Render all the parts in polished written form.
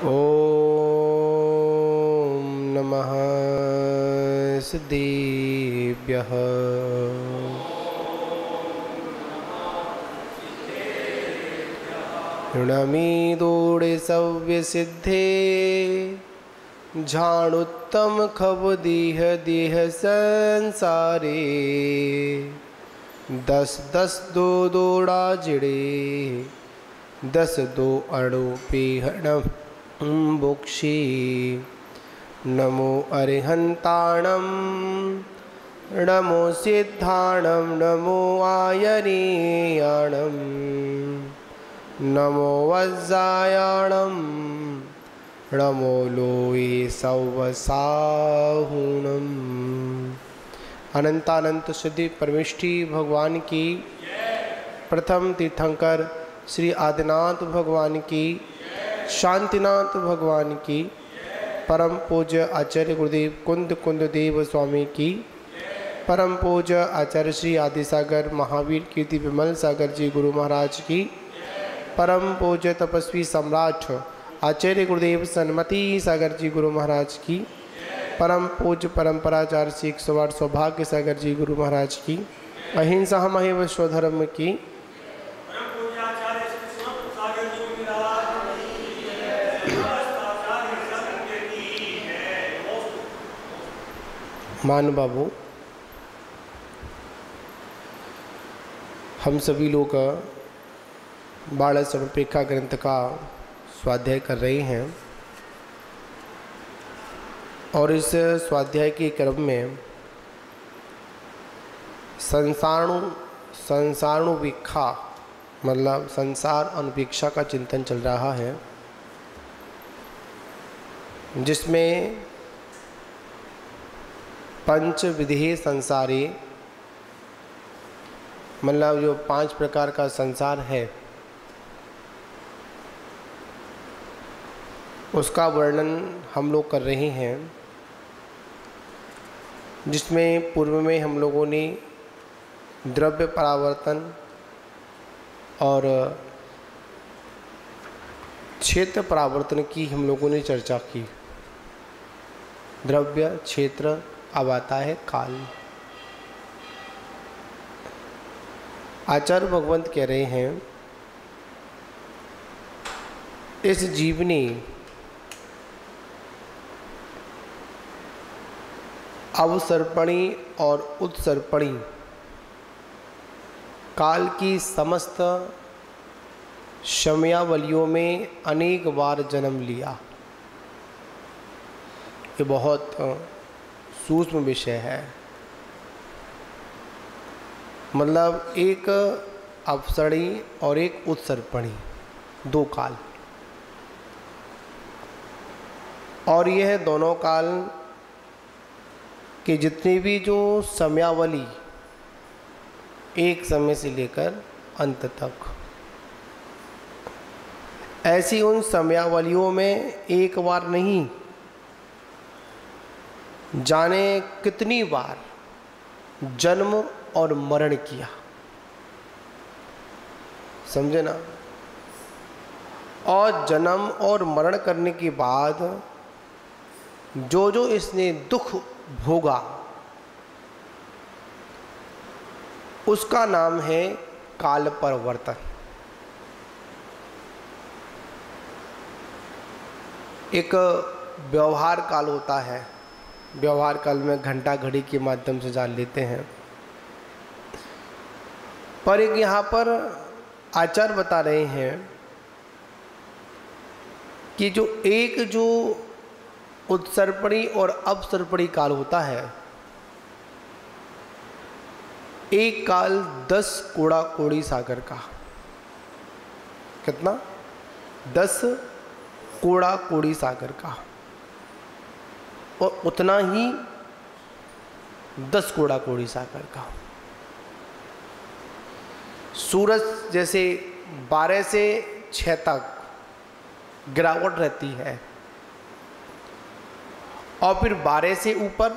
ॐ नमः सिद्धेभ्यः। ऋणमीदोड़े सव्यसिद्धे झाणुत्तम खब दीह दीह संसारे। दस दस दो दोड़ा जिड़े दस दो अणु पीहणम बुक्षी। नमो अरिहंताणम नमो सिद्धाणम नमो आयनीयाणम नमो वज्रायाणम नमो लोये सवसाहुणम। अनंतानंत सिद्धि परमेष्ठी भगवान की, प्रथम तीर्थंकर श्री आदिनाथ भगवान की, शांतिनाथ भगवान की, परम पूज्य आचार्य गुरुदेव कुंद कुंद देव स्वामी की, परम पूज्य आचार्य श्री आदिसागर महावीर कीर्ति विमल सागर जी गुरु महाराज की, परम पूज्य तपस्वी सम्राट आचार्य गुरुदेव सन्मति सागर जी गुरु महाराज की, परम पूज्य परंपराचार्य श्री 108 सौभाग्य सागर जी गुरु महाराज की, अहिंसा महेव स्वधर्म की, मान बाबू, हम सभी लोग बाल समर्पिका ग्रंथ का स्वाध्याय कर रहे हैं और इस स्वाध्याय के क्रम में संसारानुवीक्षा मतलब संसार अनुवीक्षा का चिंतन चल रहा है, जिसमें पंच विधेय संसारी मतलब जो 5 प्रकार का संसार है उसका वर्णन हम लोग कर रहे हैं, जिसमें पूर्व में हम लोगों ने द्रव्य परावर्तन और क्षेत्र परावर्तन की हम लोगों ने चर्चा की। द्रव्य, क्षेत्र, अब आता है काल। आचार्य भगवंत कह रहे हैं, इस जीव ने अवसर्पणी और उत्सर्पणी काल की समस्त समयावलियों में अनेक बार जन्म लिया। ये बहुत सूक्ष्म विषय है। मतलब एक अवसर्पणी और एक उत्सर्पणी, 2 काल, और यह दोनों काल कि जितनी भी जो समयावली एक समय से लेकर अंत तक, ऐसी उन समयावलियों में एक बार नहीं जाने कितनी बार जन्म और मरण किया। समझे ना? और जन्म और मरण करने के बाद जो जो इसने दुख भोगा उसका नाम है काल परिवर्तन। एक व्यवहार काल होता है, व्यवहार काल में घंटा घड़ी के माध्यम से जान लेते हैं, पर एक यहाँ पर आचार्य बता रहे हैं कि जो उत्सर्पणी और अपसर्पणी काल होता है, एक काल 10 कोड़ा कोड़ी सागर का। कितना? 10 कोड़ा कोड़ी सागर का। और उतना ही 10 कोड़ा कोड़ी सागर का। सूरज जैसे 12 से 6 तक गिरावट रहती है, और फिर 12 से ऊपर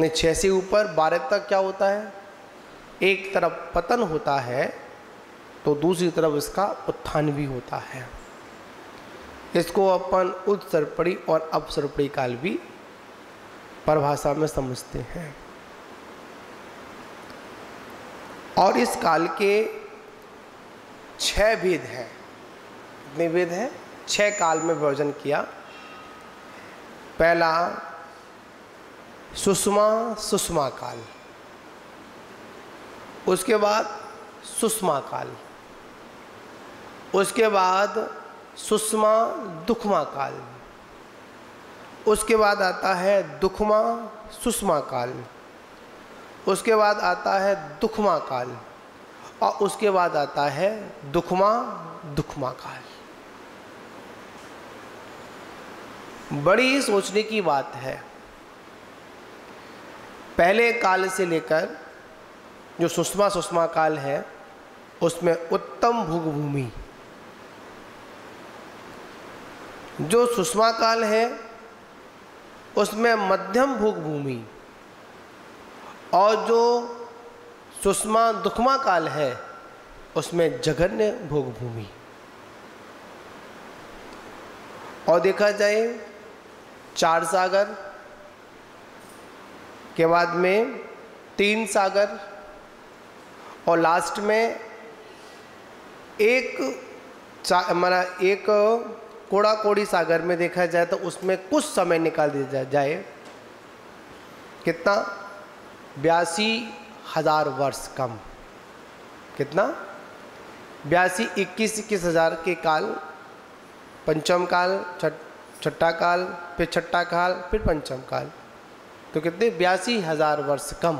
नहीं 6 से ऊपर 12 तक क्या होता है, एक तरफ पतन होता है तो दूसरी तरफ इसका उत्थान भी होता है। इसको अपन उत्सर्पणी और अपसर्पणी काल भी परिभाषा में समझते हैं। और इस काल के 6 भेद हैं। कितने भेद हैं? 6 काल में विभाजन किया। पहला सुषमा काल, उसके बाद सुषमा काल, उसके बाद सुषमा दुखमा काल, उसके बाद आता है दुखमा सुषमा काल, उसके बाद आता है दुखमा काल, और उसके बाद आता है दुखमा दुखमा काल। बड़ी सोचने की बात है। पहले काल से लेकर जो सुषमा काल है उसमें उत्तम भोगभूमि, जो सुषमा काल है उसमें मध्यम भोगभूमि, और जो सुषमा दुखमा काल है उसमें जघन्य भोगभूमि। और देखा जाए 4 सागर के बाद में 3 सागर, और लास्ट में एक कोड़ा कोड़ी सागर में देखा जाए तो उसमें कुछ समय निकाल दिया जाए। कितना? 82,000 वर्ष कम। कितना? 21 हज़ार के काल, पंचम काल, छठा काल, फिर छठा काल, फिर पंचम काल, तो कितने? 82,000 वर्ष कम।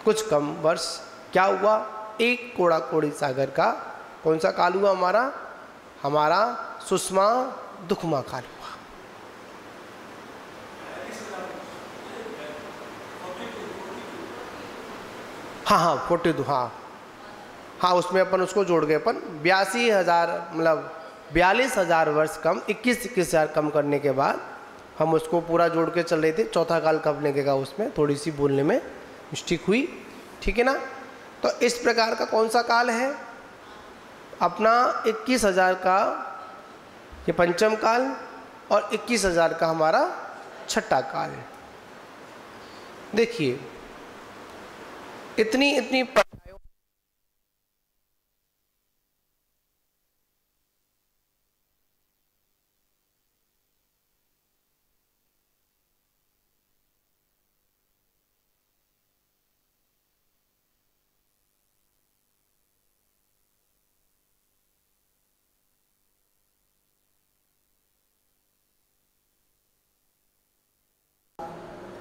कुछ कम वर्ष क्या हुआ? एक कोड़ा कोड़ी सागर का कौन सा काल हुआ? हमारा सुषमा दुखमा काल हुआ। हाँ 42, हाँ उसमें अपन उसको जोड़ गए अपन। 82,000 मतलब 42,000 वर्ष कम, 21,000 कम करने के बाद हम उसको पूरा जोड़ के चल रहे थे। चौथा काल कब लगेगा उसमें थोड़ी सी बोलने में मिस्टेक हुई, ठीक है ना। तो इस प्रकार का कौन सा काल है अपना? 21,000 का ये पंचम काल और 21,000 का हमारा छठा काल। देखिए इतनी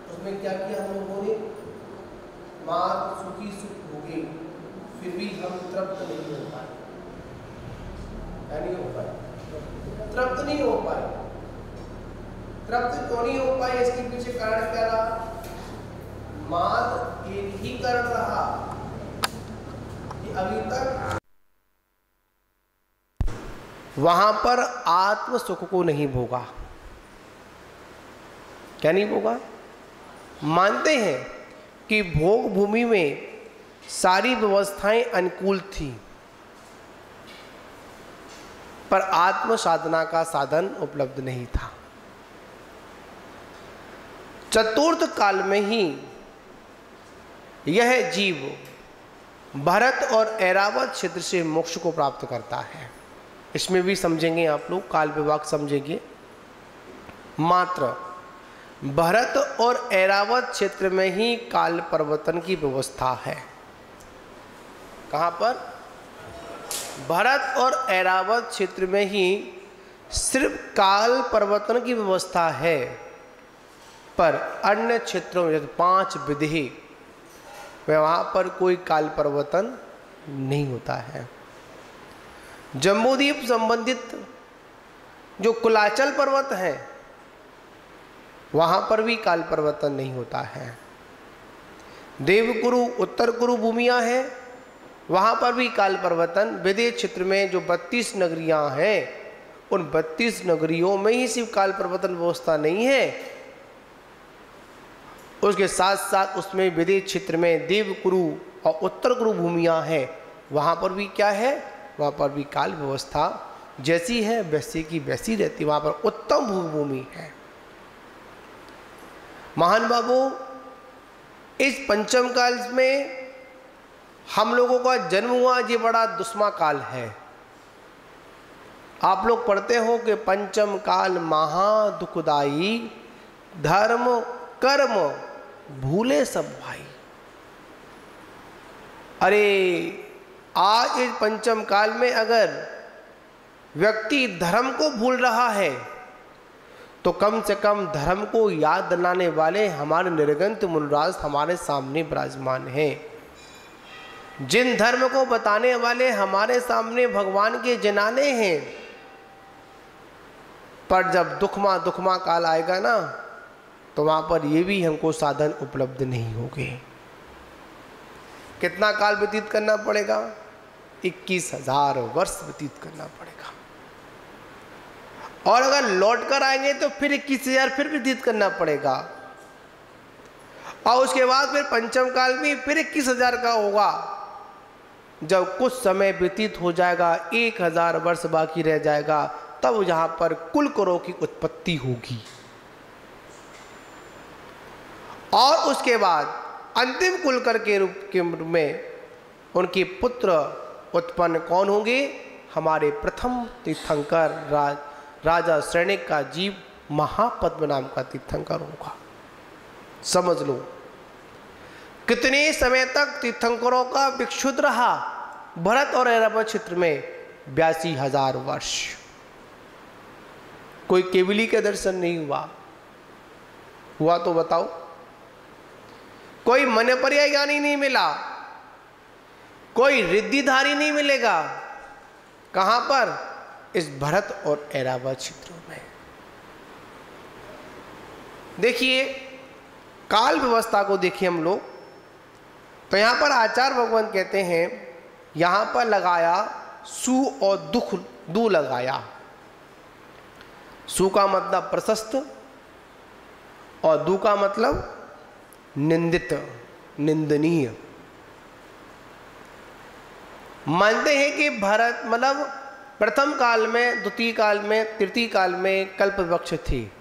उसमें क्या किया हम लोगों ने? मात सुखी सुख हो गई, फिर भी हम तृप्त नहीं हो पाए। नहीं हो पाए, तृप्त नहीं हो पाए। तृप्त क्यों नहीं हो पाए? इसके पीछे कारण क्या रहा? मात एक ही कारण रहा कि अभी तक वहां पर आत्म सुख को नहीं भोगा। क्या नहीं भोगा? मानते हैं कि भोग भूमि में सारी व्यवस्थाएं अनुकूल थी, पर आत्म साधना का साधन उपलब्ध नहीं था। चतुर्थ काल में ही यह जीव भरत और ऐरावत क्षेत्र से मोक्ष को प्राप्त करता है। इसमें भी समझेंगे आप लोग, काल विभाग समझेंगे। मात्र भरत और ऐरावत क्षेत्र में ही काल परिवर्तन की व्यवस्था है। कहाँ पर? भरत और ऐरावत क्षेत्र में ही सिर्फ काल परिवर्तन की व्यवस्था है, पर अन्य क्षेत्रों में 5 विधि वहाँ पर कोई काल परिवर्तन नहीं होता है। जम्बूद्वीप संबंधित जो कुलाचल पर्वत है वहाँ पर भी काल परिवर्तन नहीं होता है। देवकुरु उत्तर कुरु भूमियाँ हैं, वहाँ पर भी काल परिवर्तन। विदेश क्षेत्र में जो 32 नगरियाँ हैं उन 32 नगरियों में ही सिर्फ काल परिवर्तन व्यवस्था नहीं है, उसके साथ साथ उसमें विदेश क्षेत्र में देवकुरु और उत्तर कुरु भूमियाँ हैं, वहाँ पर भी क्या है? वहाँ पर भी काल व्यवस्था जैसी है वैसी की वैसी रहती, वहां पर उत्तम भूमि है। महान बाबू, इस पंचम काल में हम लोगों का जन्म हुआ, ये बड़ा दुस्मा काल है। आप लोग पढ़ते हो कि पंचम काल महा दुखदाई, धर्म कर्म भूले सब भाई। अरे आज इस पंचम काल में अगर व्यक्ति धर्म को भूल रहा है तो कम से कम धर्म को याद दिलाने वाले हमारे निर्गंत मुनिराज हमारे सामने विराजमान हैं। जिन धर्म को बताने वाले हमारे सामने भगवान के जनाने हैं। पर जब दुखमा काल आएगा ना, तो वहां पर ये भी हमको साधन उपलब्ध नहीं होंगे। कितना काल व्यतीत करना पड़ेगा? 21,000 वर्ष व्यतीत करना पड़ेगा। और अगर लौट कर आएंगे तो फिर 21,000 फिर व्यतीत करना पड़ेगा। और उसके बाद फिर पंचम काल में फिर 21,000 का होगा। जब कुछ समय व्यतीत हो जाएगा, 1,000 वर्ष बाकी रह जाएगा, तब यहां पर कुल करों की उत्पत्ति होगी। और उसके बाद अंतिम कुलकर के रूप में उनके पुत्र उत्पन्न कौन होंगे? हमारे प्रथम तीर्थंकर राजा श्रेणिक का जीव महापद्म नाम का तीर्थंकर होगा। समझ लो कितने समय तक तीर्थंकरों का विक्षुब्ध रहा भरत और ऐरावत क्षेत्र में? 82,000 वर्ष। कोई केवली के दर्शन नहीं हुआ तो बताओ? कोई मनपर्याय ज्ञानी नहीं मिला, कोई रिद्धिधारी नहीं मिलेगा। कहां पर? इस भरत और ऐरावत क्षेत्रों में। देखिए काल व्यवस्था को देखिए हम लोग, तो यहां पर आचार्य भगवान कहते हैं, यहां पर लगाया सु और दुख दू लगाया। सु का मतलब प्रशस्त और दू का मतलब निंदित, निंदनीय। मानते हैं कि भरत मतलब प्रथम काल में, द्वितीय काल में, तृतीय काल में कल्प वृक्ष थी।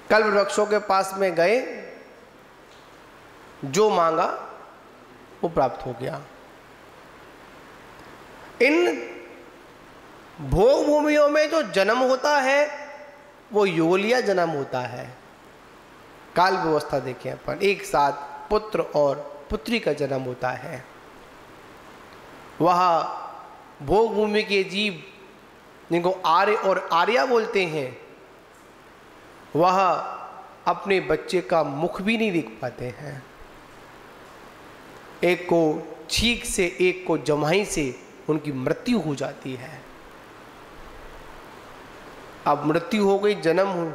कल्प वृक्षों के पास में गए, जो मांगा वो प्राप्त हो गया। इन भोग भूमियों में जो जन्म होता है वो योगलिया जन्म होता है। काल व्यवस्था देखें अपन, एक साथ पुत्र और पुत्री का जन्म होता है। वह भोग भूमि के जीव जिनको आर्य और आर्या बोलते हैं, वह अपने बच्चे का मुख भी नहीं देख पाते हैं। एक को छींक से, एक को जमाई से उनकी मृत्यु हो जाती है। अब मृत्यु हो गई, जन्म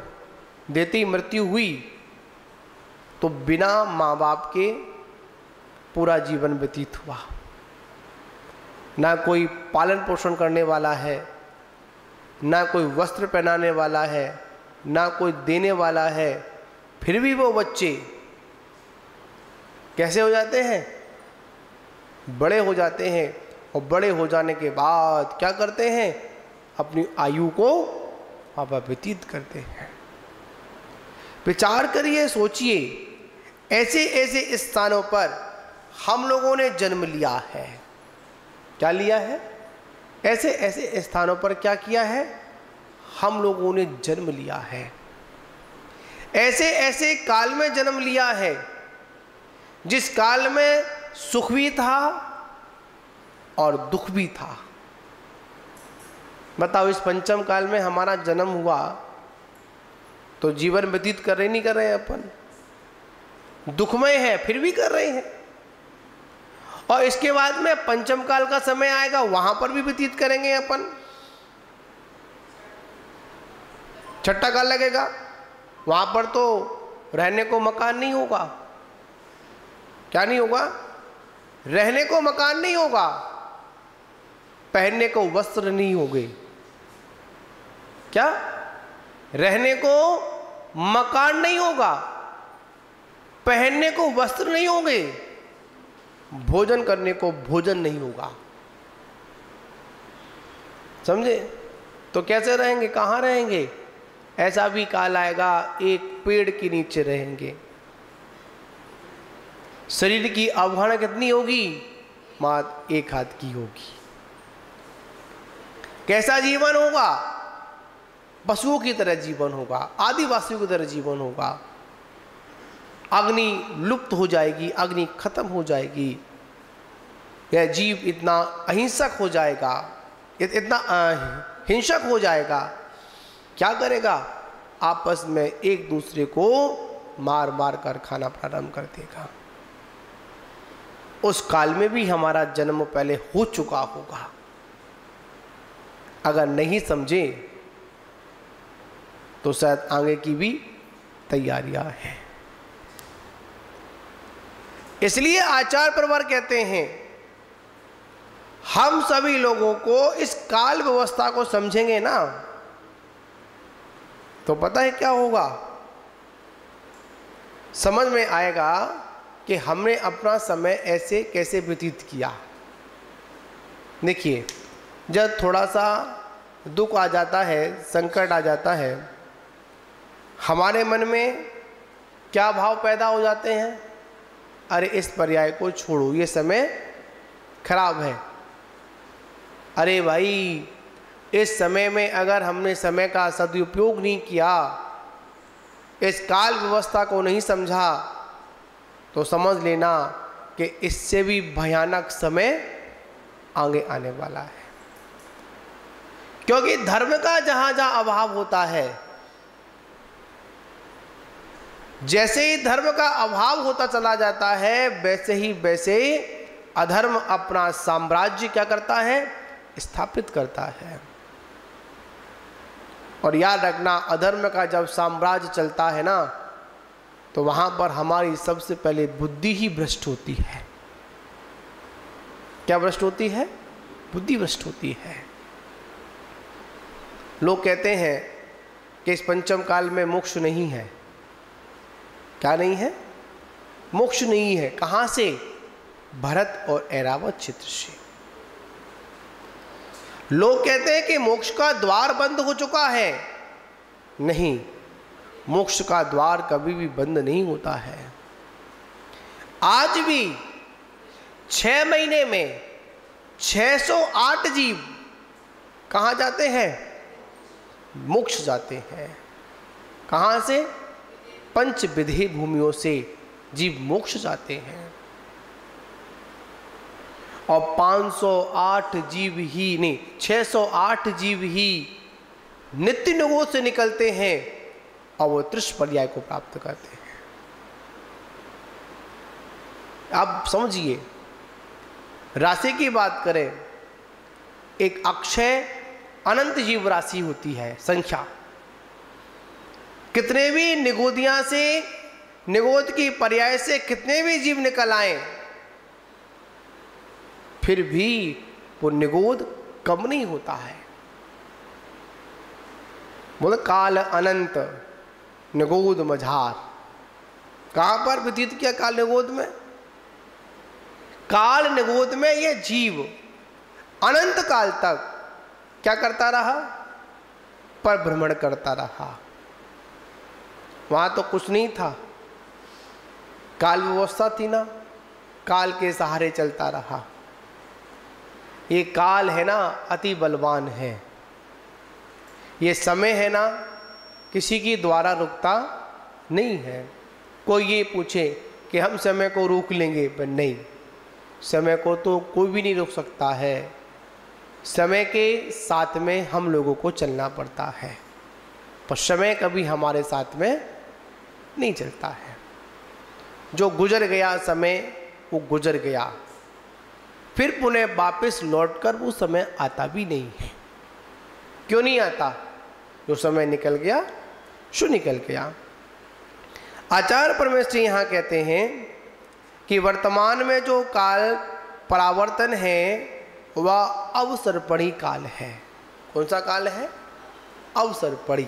देते ही मृत्यु हुई, तो बिना माँ बाप के पूरा जीवन व्यतीत हुआ। ना कोई पालन पोषण करने वाला है, ना कोई वस्त्र पहनाने वाला है, ना कोई देने वाला है। फिर भी वो बच्चे कैसे हो जाते हैं? बड़े हो जाते हैं। और बड़े हो जाने के बाद क्या करते हैं? अपनी आयु को वहाँ पर व्यतीत करते हैं। विचार करिए, सोचिए, ऐसे ऐसे स्थानों पर हम लोगों ने जन्म लिया है। क्या लिया है? ऐसे ऐसे स्थानों पर क्या किया है? हम लोगों ने जन्म लिया है। ऐसे ऐसे काल में जन्म लिया है जिस काल में सुख भी था और दुख भी था। बताओ, इस पंचम काल में हमारा जन्म हुआ तो जीवन व्यतीत कर रहे नहीं कर रहे हैं अपन? दुखमय है फिर भी कर रहे हैं। और इसके बाद में पंचम काल का समय आएगा, वहां पर भी व्यतीत करेंगे अपन। छठा काल लगेगा, वहां पर तो रहने को मकान नहीं होगा। क्या नहीं होगा? रहने को मकान नहीं होगा, पहनने को वस्त्र नहीं होंगे। क्या? रहने को मकान नहीं होगा, पहनने को वस्त्र नहीं होंगे, भोजन करने को भोजन नहीं होगा। समझे? तो कैसे रहेंगे, कहाँ रहेंगे? ऐसा भी काल आएगा एक पेड़ के नीचे रहेंगे। शरीर की अवधारणा कितनी होगी? मात्र एक हाथ की होगी। कैसा जीवन होगा? पशुओं की तरह जीवन होगा, आदिवासियों की तरह जीवन होगा। अग्नि लुप्त हो जाएगी, अग्नि खत्म हो जाएगी। यह जीव इतना अहिंसक हो जाएगा, इतना हिंसक हो जाएगा, क्या करेगा? आपस में एक दूसरे को मार मार कर खाना प्रारंभ कर देगा। उस काल में भी हमारा जन्म पहले हो चुका होगा। अगर नहीं समझे तो शायद आगे की भी तैयारियां हैं। इसलिए आचार्य परवर कहते हैं हम सभी लोगों को इस काल व्यवस्था को समझेंगे ना, तो पता है क्या होगा? समझ में आएगा कि हमने अपना समय ऐसे कैसे व्यतीत किया। देखिए, जब थोड़ा सा दुख आ जाता है, संकट आ जाता है, हमारे मन में क्या भाव पैदा हो जाते हैं? अरे इस पर्याय को छोड़ो, ये समय खराब है। अरे भाई, इस समय में अगर हमने समय का सदुपयोग नहीं किया, इस काल व्यवस्था को नहीं समझा, तो समझ लेना कि इससे भी भयानक समय आगे आने वाला है। क्योंकि धर्म का जहां जहां अभाव होता है, जैसे ही धर्म का अभाव होता चला जाता है, वैसे ही अधर्म अपना साम्राज्य क्या करता है? स्थापित करता है। और याद रखना, अधर्म का जब साम्राज्य चलता है ना, तो वहां पर हमारी सबसे पहले बुद्धि ही भ्रष्ट होती है। क्या भ्रष्ट होती है? बुद्धि भ्रष्ट होती है। लोग कहते हैं कि इस पंचम काल में मोक्ष नहीं है। क्या नहीं है? मोक्ष नहीं है। कहां से? भरत और ऐरावत क्षेत्र से। लोग कहते हैं कि मोक्ष का द्वार बंद हो चुका है। नहीं, मोक्ष का द्वार कभी भी बंद नहीं होता है। आज भी 6 महीने में 608 जीव कहाँ जाते हैं? मोक्ष जाते हैं। कहाँ से? पंच विधि भूमियों से जीव मोक्ष जाते हैं। और 508 जीव ही नहीं, 608 जीव ही नित्य निगोद से निकलते हैं और वो त्रिश पर्याय को प्राप्त करते हैं। आप समझिए, राशि की बात करें, एक अक्षय अनंत जीव राशि होती है, संख्या। कितने भी निगोदियां से, निगोद की पर्याय से कितने भी जीव निकल आए, फिर भी वो निगोद कम नहीं होता है। बोले काल अनंत निगोद मझार। कहां पर व्यतीत किया काल निगोद में? काल निगोद में ये जीव अनंत काल तक क्या करता रहा? पर भ्रमण करता रहा। वहां तो कुछ नहीं था, काल व्यवस्था थी ना, काल के सहारे चलता रहा। ये काल है ना, अति बलवान है। ये समय है ना, किसी की द्वारा रुकता नहीं है। कोई ये पूछे कि हम समय को रोक लेंगे, पर नहीं, समय को तो कोई भी नहीं रोक सकता है। समय के साथ में हम लोगों को चलना पड़ता है, पर समय कभी हमारे साथ में नहीं चलता है। जो गुजर गया समय, वो गुजर गया, फिर पुनः वापस लौटकर वो समय आता भी नहीं है। क्यों नहीं आता? जो समय निकल गया सो निकल गया। आचार्य परमेश्वर यहाँ कहते हैं कि वर्तमान में जो काल परावर्तन है वह अवसरपड़ी काल है। कौन सा काल है? अवसरपड़ी।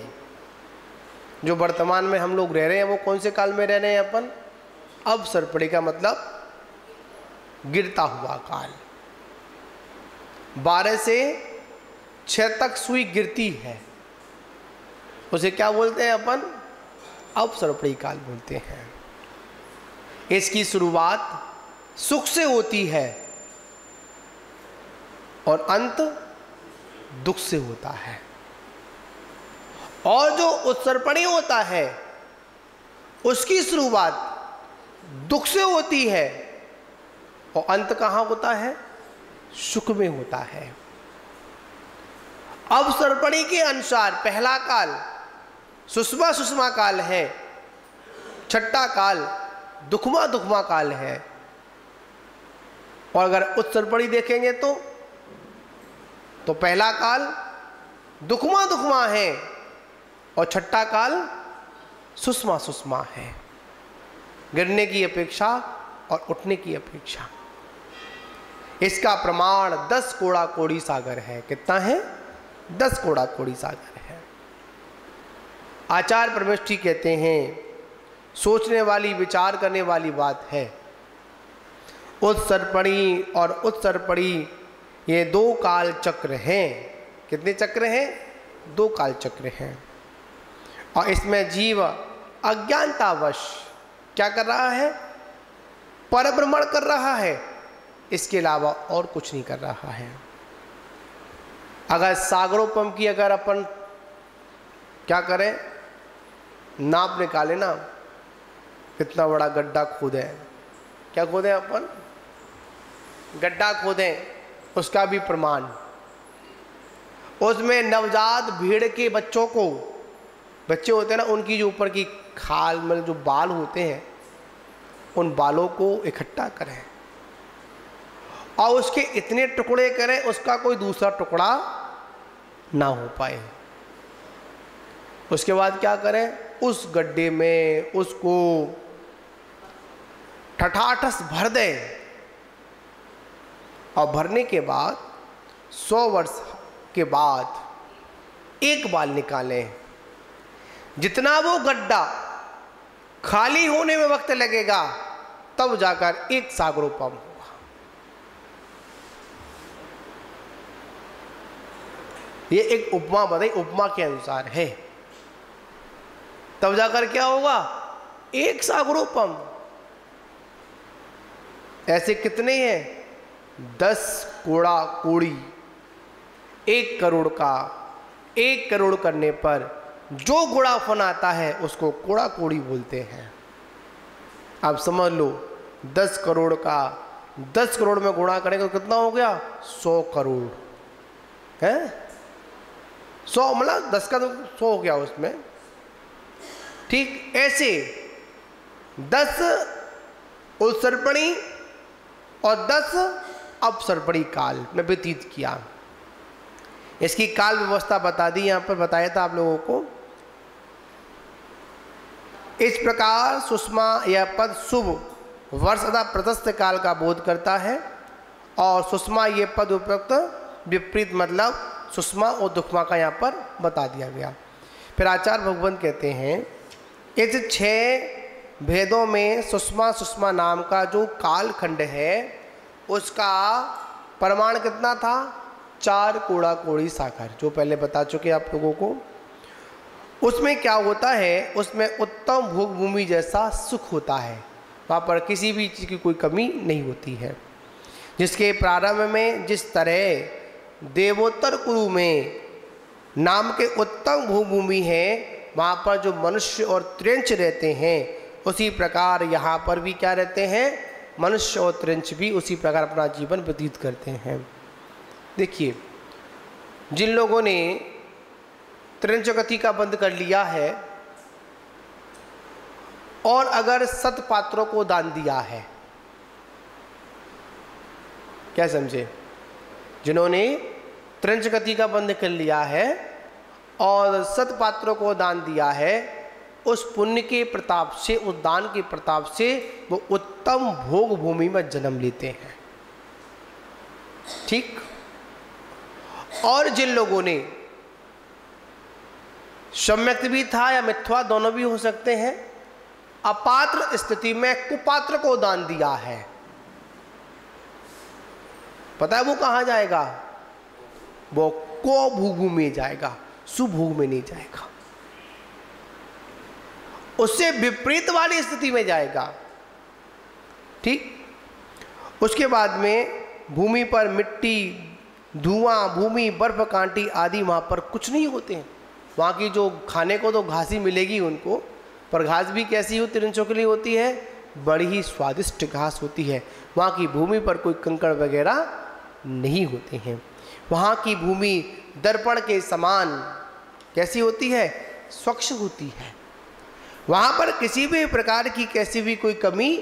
जो वर्तमान में हम लोग रह रहे हैं वो कौन से काल में रह रहे हैं अपन? अवसरपड़ी का मतलब गिरता हुआ काल। 12 से 6 तक सुई गिरती है, उसे क्या बोलते हैं अपन? अपसर्पणी काल बोलते हैं। इसकी शुरुआत सुख से होती है और अंत दुख से होता है। और जो उत्सर्पणी होता है उसकी शुरुआत दुख से होती है और अंत कहाँ होता है? सुख में होता है। अपसर्पणी के अनुसार पहला काल सुषमा सुषमा काल है, छठा काल दुखमा दुखमा काल है। और अगर उत्सर्पणी देखेंगे तो पहला काल दुखमा दुखमा है और छठा काल सुषमा सुषमा है, गिरने की अपेक्षा और उठने की अपेक्षा। इसका प्रमाण 10 कोड़ा कोड़ी सागर है। कितना है? 10 कोड़ा कोड़ी सागर है। आचार्य परमेष्ठी कहते हैं, सोचने वाली विचार करने वाली बात है। उत्सर्पणी और उत्सर्पणी ये 2 काल चक्र हैं। कितने चक्र हैं? 2 काल चक्र हैं। और इसमें जीव अज्ञानतावश क्या कर रहा है? परभ्रमण कर रहा है, इसके अलावा और कुछ नहीं कर रहा है। अगर सागरोपम की अगर अपन क्या करें, नाप निकाले ना, कितना बड़ा गड्ढा खोदें, क्या खोदें अपन? गड्ढा खोदें, उसका भी प्रमाण। उसमें नवजात भेड़ के बच्चों को, बच्चे होते हैं ना, उनकी जो ऊपर की खाल मतलब जो बाल होते हैं, उन बालों को इकट्ठा करें और उसके इतने टुकड़े करें उसका कोई दूसरा टुकड़ा ना हो पाए। उसके बाद क्या करें? उस गड्ढे में उसको ठठाठस भर दें और भरने के बाद 100 वर्ष के बाद एक बाल निकालें। जितना वो गड्ढा खाली होने में वक्त लगेगा तब जाकर एक सागरोपम होगा। ये एक उपमा बताई, उपमा के अनुसार है। तब जाकर क्या होगा? एक सागरोपम। ऐसे कितने हैं? 10 कोड़ा कोड़ी। 1 करोड़ का 1 करोड़ करने पर जो गुणाफन आता है उसको कोड़ा कोड़ी बोलते हैं। आप समझ लो, 10 करोड़ का 10 करोड़ में गुणा करेंगे तो कितना हो गया? 100 करोड़ है। 100 मतलब 10 का तो 100 हो गया उसमें। ठीक ऐसे 10 उत्सर्पणी और 10 अपसर्पणी काल में व्यतीत किया। इसकी काल व्यवस्था बता दी, यहां पर बताया था आप लोगों को। इस प्रकार सुषमा यह पद शुभ वर्ष तथा प्रशस्त काल का बोध करता है और सुषमा ये पद उपयुक्त विपरीत मतलब सुषमा और दुखमा का यहाँ पर बता दिया गया। फिर आचार्य भगवंत कहते हैं, इस 6 भेदों में सुषमा सुषमा नाम का जो कालखंड है उसका प्रमाण कितना था? 4 कोड़ा कोड़ी सागर, जो पहले बता चुके आप लोगों को। उसमें क्या होता है? उसमें उत्तम भोग भूमि जैसा सुख होता है, वहाँ पर किसी भी चीज़ की कोई कमी नहीं होती है। जिसके प्रारंभ में जिस तरह देवोत्तर कुरु में नाम के उत्तम भूमि है, वहाँ पर जो मनुष्य और त्रिंच रहते हैं, उसी प्रकार यहाँ पर भी क्या रहते हैं? मनुष्य और त्रिंच भी उसी प्रकार अपना जीवन व्यतीत करते हैं। देखिए, जिन लोगों ने त्रिंच गति का बंद कर लिया है और अगर 7 पात्रों को दान दिया है, क्या समझे? जिन्होंने त्रिंच गति का बंद कर लिया है और 7 पात्रों को दान दिया है, उस पुण्य के प्रताप से, उस दान के प्रताप से वो उत्तम भोग भूमि में जन्म लेते हैं। ठीक। और जिन लोगों ने सम्यक भी था या मिथ्वा दोनों भी हो सकते हैं, अपात्र स्थिति में कुपात्र को दान दिया है, पता है वो कहाँ जाएगा? वो को भूगु में जाएगा, सुभोग में नहीं जाएगा, उससे विपरीत वाली स्थिति में जाएगा। ठीक। उसके बाद में भूमि पर मिट्टी, धुआं, भूमि, बर्फ, कांटी आदि वहाँ पर कुछ नहीं होते हैं। वहाँ की जो खाने को तो घास ही मिलेगी उनको, पर घास भी कैसी होती, तिरंचों के लिए होती है, बड़ी ही स्वादिष्ट घास होती है। वहाँ की भूमि पर कोई कंकड़ वगैरह नहीं होते हैं। वहाँ की भूमि दर्पण के समान कैसी होती है, स्वच्छ होती है। वहाँ पर किसी भी प्रकार की कैसी भी कोई कमी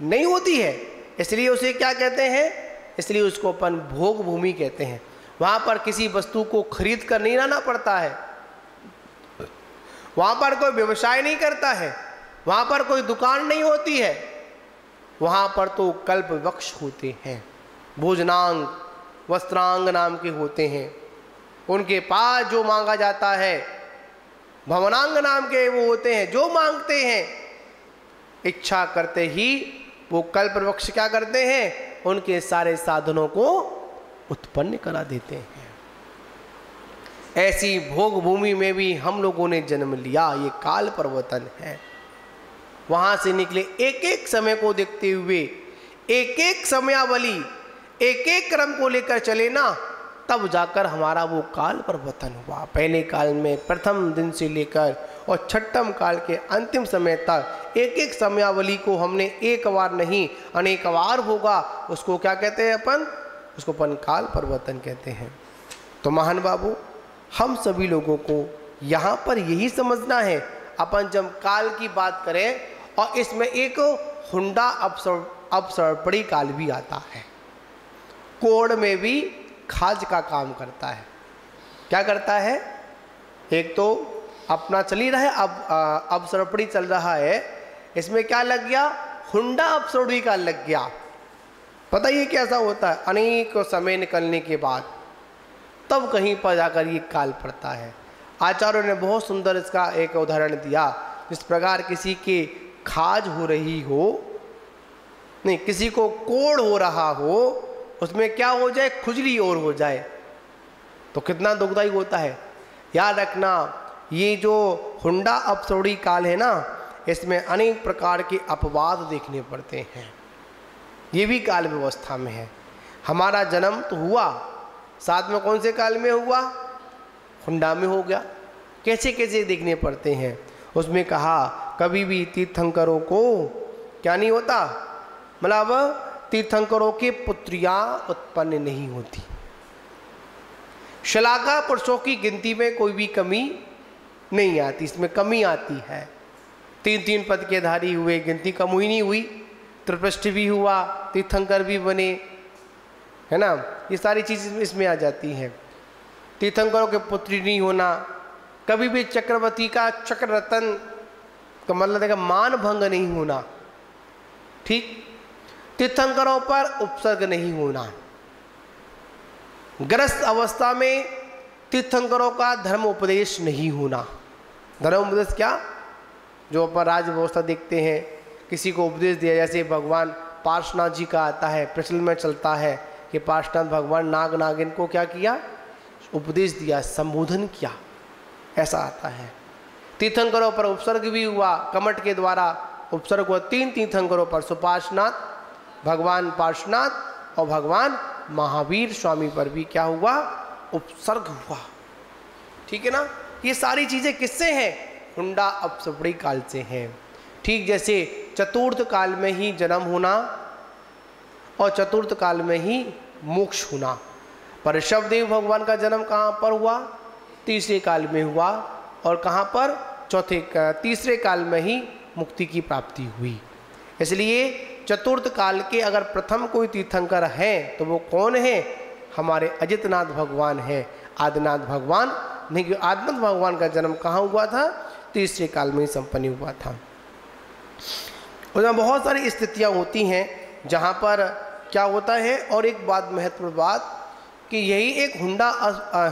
नहीं होती है, इसलिए उसे क्या कहते हैं, इसलिए उसको अपन भोग भूमि कहते हैं। वहाँ पर किसी वस्तु को खरीद कर नहीं लाना पड़ता है, वहाँ पर कोई व्यवसाय नहीं करता है, वहाँ पर कोई दुकान नहीं होती है, वहाँ पर तो कल्प वृक्ष होते हैं, भोजनांग, वस्त्रांग नाम के होते हैं। उनके पास जो मांगा जाता है, भवनांग नाम के वो होते हैं, जो मांगते हैं इच्छा करते ही वो कल्प वृक्ष क्या करते हैं, उनके सारे साधनों को उत्पन्न करा देते हैं। ऐसी भोग भूमि में भी हम लोगों ने जन्म लिया, ये काल परिवर्तन है। वहां से निकले एक एक समय को देखते हुए, एक एक समयावली, एक एक क्रम को लेकर चले ना, तब जाकर हमारा वो काल परिवर्तन हुआ। पहले काल में प्रथम दिन से लेकर और छठम काल के अंतिम समय तक एक एक समयावली को हमने एक बार नहीं अनेक बार होगा, उसको क्या कहते हैं अपन, उसको अपन काल परिवर्तन कहते हैं। तो महान बाबू, हम सभी लोगों को यहाँ पर यही समझना है, अपन जब काल की बात करें और इसमें एक हुंडा अपसर्पणी काल भी आता है, कोड में भी खाज का काम करता है। क्या करता है, एक तो अपना चल ही रहा है, अब अपसर्पणी चल रहा है, इसमें क्या लग गया, हुंडा अपसर्पणी काल लग गया। पता ही कैसा होता है, अनेक समय निकलने के बाद तब कहीं पर जाकर ये काल पड़ता है। आचार्यों ने बहुत सुंदर इसका एक उदाहरण दिया, जिस प्रकार किसी के खाज हो रही हो, नहीं किसी को कोढ़ हो रहा हो, उसमें क्या हो जाए, खुजली और हो जाए, तो कितना दुखदायी होता है। याद रखना, ये जो हुंडा अपसर्पणी काल है ना, इसमें अनेक प्रकार के अपवाद देखने पड़ते हैं। ये भी काल व्यवस्था में है। हमारा जन्म तो हुआ, साथ में कौन से काल में हुआ, हुंडा में हो गया। कैसे कैसे देखने पड़ते हैं। उसमें कहा कभी भी तीर्थंकरों को क्या नहीं होता, मतलब तीर्थंकरों के पुत्रियां उत्पन्न नहीं होती। शलाका पुरुषों की गिनती में कोई भी कमी नहीं आती, इसमें कमी आती है। 3 पद के धारी हुए, गिनती कम हुई नहीं हुई, त्रिपृष्ठ भी हुआ, तीर्थंकर भी बने, है ना, ये सारी चीज़ इसमें आ जाती हैं। तीर्थंकरों के पुत्री नहीं होना, कभी भी चक्रवर्ती का चक्र रतन का मतलब देखा मान भंग नहीं होना, ठीक, तीर्थंकरों पर उपसर्ग नहीं होना, ग्रस्त अवस्था में तीर्थंकरों का धर्म उपदेश नहीं होना। धर्म उपदेश क्या, जो अपन राज व्यवस्था देखते हैं, किसी को उपदेश दिया, जैसे भगवान पार्श्वनाथ जी का आता है, प्रचलन में चलता है कि पार्श्वनाथ भगवान नाग नागिन को क्या किया, उपदेश दिया, संबोधन किया, ऐसा आता है। तीर्थंकरों पर उपसर्ग भी हुआ, कमठ के द्वारा उपसर्ग हुआ 3 तीर्थंकरों पर, सुपार्श्वनाथ, भगवान पार्श्वनाथ और भगवान महावीर स्वामी पर भी क्या हुआ, उपसर्ग हुआ। ठीक है ना, ये सारी चीज़ें किससे हैं, हुंडा अपसर्पणी काल से हैं। ठीक जैसे चतुर्थ काल में ही जन्म होना और चतुर्थ काल में ही मोक्ष होना। पर ऋषभदेव भगवान का जन्म कहाँ पर हुआ, तीसरे काल में हुआ, और कहाँ पर, तीसरे काल में ही मुक्ति की प्राप्ति हुई। इसलिए चतुर्थ काल के अगर प्रथम कोई तीर्थंकर हैं तो वो कौन है, हमारे अजितनाथ भगवान है, आदिनाथ भगवान नहीं। कि आदिनाथ भगवान का जन्म कहाँ हुआ था, तीसरे काल में ही संपन्न हुआ था। उसमें बहुत सारी स्थितियाँ होती हैं जहाँ पर क्या होता है। और एक बात, महत्वपूर्ण बात, कि यही एक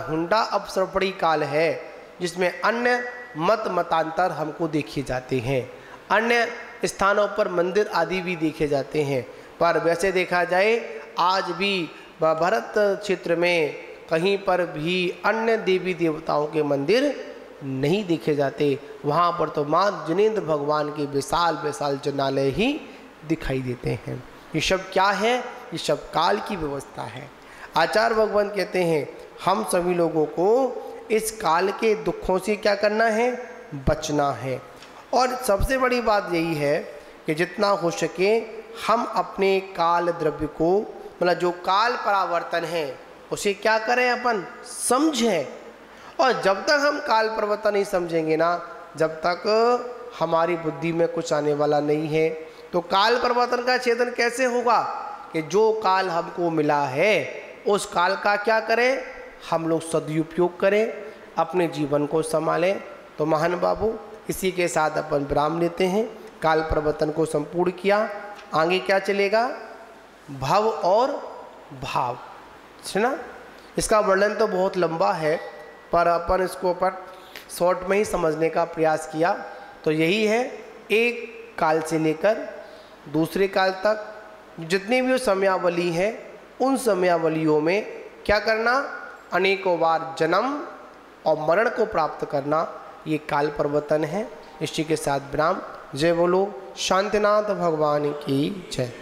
हुंडा अपसर्पणी काल है जिसमें अन्य मत मतांतर हमको देखे जाते हैं, अन्य स्थानों पर मंदिर आदि भी देखे जाते हैं। पर वैसे देखा जाए आज भी भारत क्षेत्र में कहीं पर भी अन्य देवी देवताओं के मंदिर नहीं देखे जाते। वहाँ पर तो माँ जिनेंद्र भगवान के विशाल विशाल जनालय ही दिखाई देते हैं। ये सब क्या है? ये सब काल की व्यवस्था है। आचार्य भगवान कहते हैं हम सभी लोगों को इस काल के दुखों से क्या करना है? बचना है। और सबसे बड़ी बात यही है कि जितना हो सके हम अपने काल द्रव्य को, मतलब जो काल परावर्तन है, उसे क्या करें? अपन समझें। और जब तक हम काल परिवर्तन नहीं समझेंगे ना, जब तक हमारी बुद्धि में कुछ आने वाला नहीं है। तो काल परिवर्तन का छेदन कैसे होगा? कि जो काल हमको मिला है उस काल का क्या करें? हम लोग सदुपयोग करें, अपने जीवन को संभालें। तो महान बाबू, इसी के साथ अपन विराम लेते हैं। काल परिवर्तन को संपूर्ण किया, आगे क्या चलेगा? भव और भाव, है ना। इसका वर्णन तो बहुत लंबा है, पर अपन इसको पर शॉर्ट में ही समझने का प्रयास किया। तो यही है, एक काल से लेकर दूसरे काल तक जितनी भी समयावली है, उन समयावलियों में क्या करना? अनेकों बार जन्म और मरण को प्राप्त करना, ये काल परिवर्तन है। इसी के साथ विराम। जय बोलो शांतिनाथ भगवान की जय।